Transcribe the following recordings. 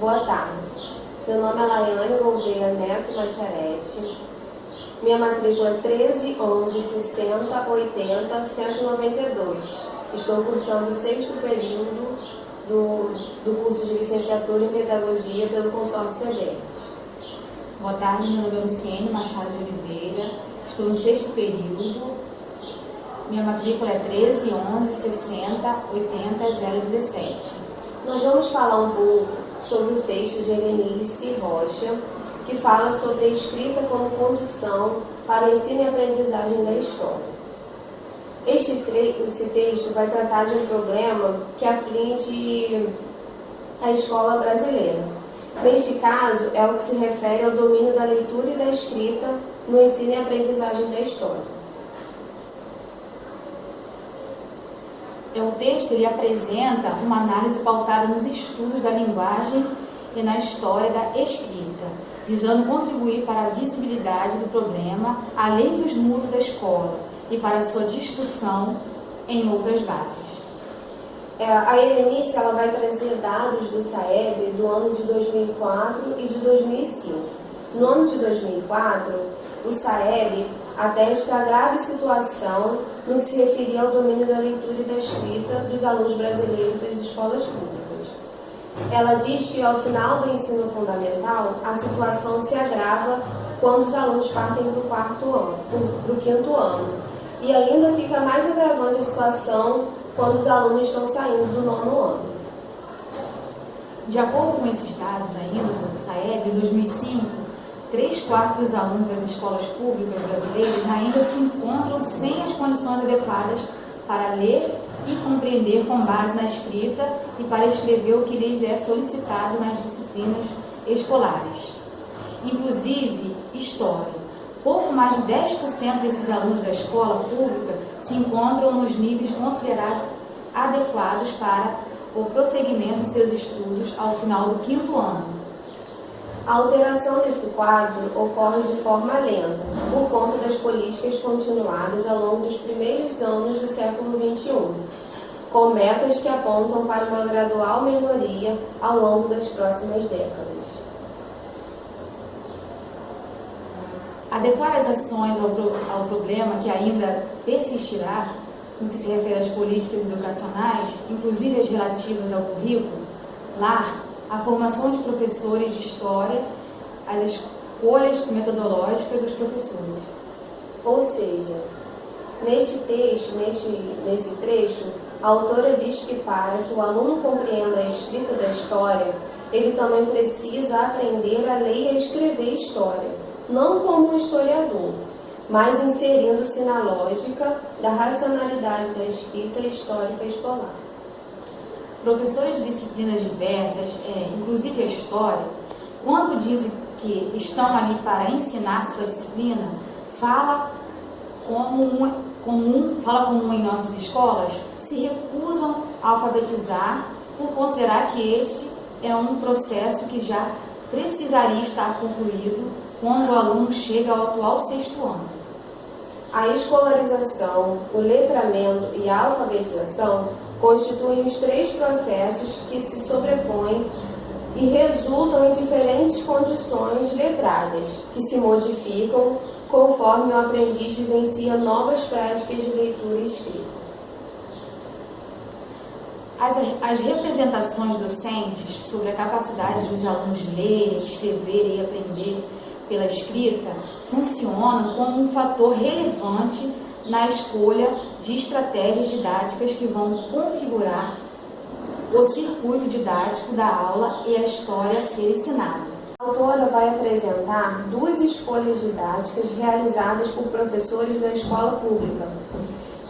Boa tarde. Meu nome é Laiane Gouveia Neto Macharete. Minha matrícula é 13 11 60 80 192. Estou cursando o 6º período do curso de licenciatura em Pedagogia pelo consórcio CEDERJ. Boa tarde, meu nome é Luciene Machado de Oliveira. Estou no 6º período. Minha matrícula é 13 11 60 80 017. Nós vamos falar um pouco sobre o texto de Helenice Rocha, que fala sobre a escrita como condição para o ensino e aprendizagem da história. Esse texto vai tratar de um problema que aflige a escola brasileira. Neste caso, é o que se refere ao domínio da leitura e da escrita no ensino e aprendizagem da história. O texto apresenta uma análise pautada nos estudos da linguagem e na história da escrita, visando contribuir para a visibilidade do problema além dos muros da escola e para a sua discussão em outras bases. A Helenice vai trazer dados do SAEB do ano de 2004 e de 2005. No ano de 2004, o SAEB atesta a grave situação no que se referia ao domínio da leitura e da escrita dos alunos brasileiros das escolas públicas. Ela diz que, ao final do ensino fundamental, a situação se agrava quando os alunos partem para o 5º ano. E ainda fica mais agravante a situação quando os alunos estão saindo do 9º ano. De acordo com esses dados ainda do SAEB, em 2005, 3/4 dos alunos das escolas públicas brasileiras ainda se encontram sem as condições adequadas para ler e compreender com base na escrita e para escrever o que lhes é solicitado nas disciplinas escolares, inclusive história. Pouco mais de 10% desses alunos da escola pública se encontram nos níveis considerados adequados para o prosseguimento de seus estudos ao final do 5º ano. A alteração desse quadro ocorre de forma lenta, por conta das políticas continuadas ao longo dos primeiros anos do século XXI, com metas que apontam para uma gradual melhoria ao longo das próximas décadas. Adequar as ações ao problema que ainda persistirá no que se refere às políticas educacionais, inclusive as relativas ao currículo, a formação de professores de história, as escolhas metodológicas dos professores. Ou seja, nesse trecho, a autora diz que para que o aluno compreenda a escrita da história, ele também precisa aprender a ler e a escrever história, não como um historiador, mas inserindo-se na lógica da racionalidade da escrita histórica escolar. Professores de disciplinas diversas, inclusive a história, quando dizem que estão ali para ensinar sua disciplina, fala comum em nossas escolas, se recusam a alfabetizar por considerar que este é um processo que já precisaria estar concluído quando o aluno chega ao atual 6º ano. A escolarização, o letramento e a alfabetização constituem os 3 processos que se sobrepõem e resultam em diferentes condições letradas, que se modificam conforme o aprendiz vivencia novas práticas de leitura e escrita. As representações docentes sobre a capacidade dos alunos lerem, escreverem e aprender pela escrita funcionam como um fator relevante na escolha de estratégias didáticas que vão configurar o circuito didático da aula e a história a ser ensinada. A autora vai apresentar 2 escolhas didáticas realizadas por professores da escola pública,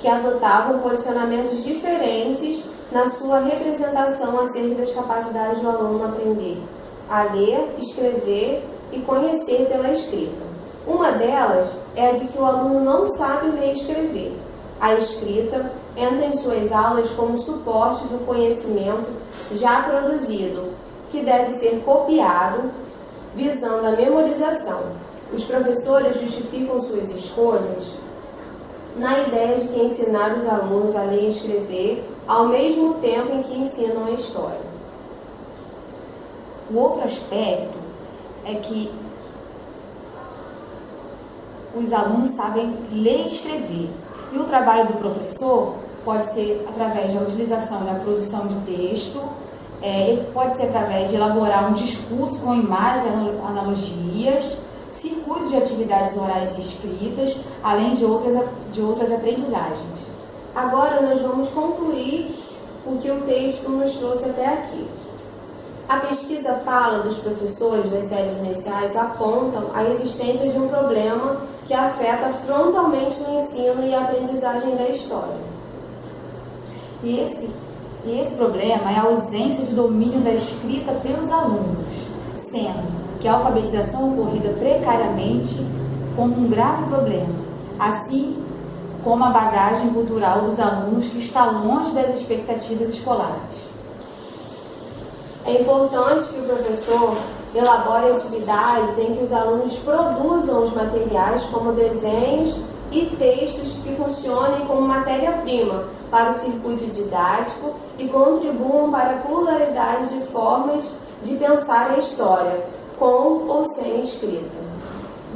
que adotavam posicionamentos diferentes na sua representação acerca das capacidades do aluno aprender a ler, escrever e conhecer pela escrita. Uma delas é a de que o aluno não sabe ler e escrever. A escrita entra em suas aulas como suporte do conhecimento já produzido, que deve ser copiado, visando a memorização. Os professores justificam suas escolhas na ideia de que ensinar os alunos a ler e escrever ao mesmo tempo em que ensinam a história. O outro aspecto é que os alunos sabem ler e escrever. E o trabalho do professor pode ser através da utilização e da produção de texto, pode ser através de elaborar um discurso com imagens e analogias, circuitos de atividades orais e escritas, além de outras aprendizagens. Agora nós vamos concluir o que o texto nos trouxe até aqui. A pesquisa fala dos professores das séries iniciais apontam a existência de um problema que afeta frontalmente o ensino e a aprendizagem da história. E esse problema é a ausência de domínio da escrita pelos alunos, sendo que a alfabetização ocorrida precariamente como um grave problema, assim como a bagagem cultural dos alunos que está longe das expectativas escolares. É importante que o professor elabore atividades em que os alunos produzam os materiais como desenhos e textos que funcionem como matéria-prima para o circuito didático e contribuam para a pluralidade de formas de pensar a história, com ou sem escrita.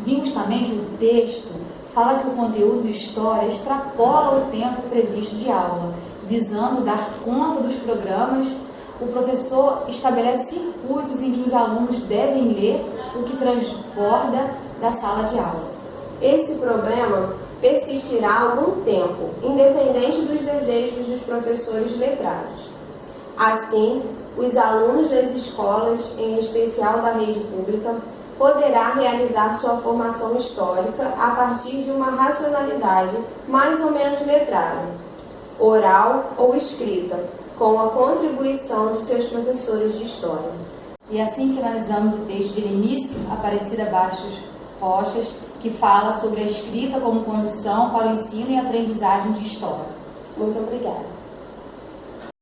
Vimos também que o texto fala que o conteúdo de história extrapola o tempo previsto de aula, visando dar conta dos programas. O professor estabelece circuitos em que os alunos devem ler o que transborda da sala de aula. Esse problema persistirá há algum tempo, independente dos desejos dos professores letrados. Assim, os alunos das escolas, em especial da rede pública, poderá realizar sua formação histórica a partir de uma racionalidade mais ou menos letrada, oral ou escrita, com a contribuição de seus professores de história. E assim finalizamos o texto de Lenice Aparecida Bastos Rochas, que fala sobre a escrita como condição para o ensino e aprendizagem de história. Muito obrigada.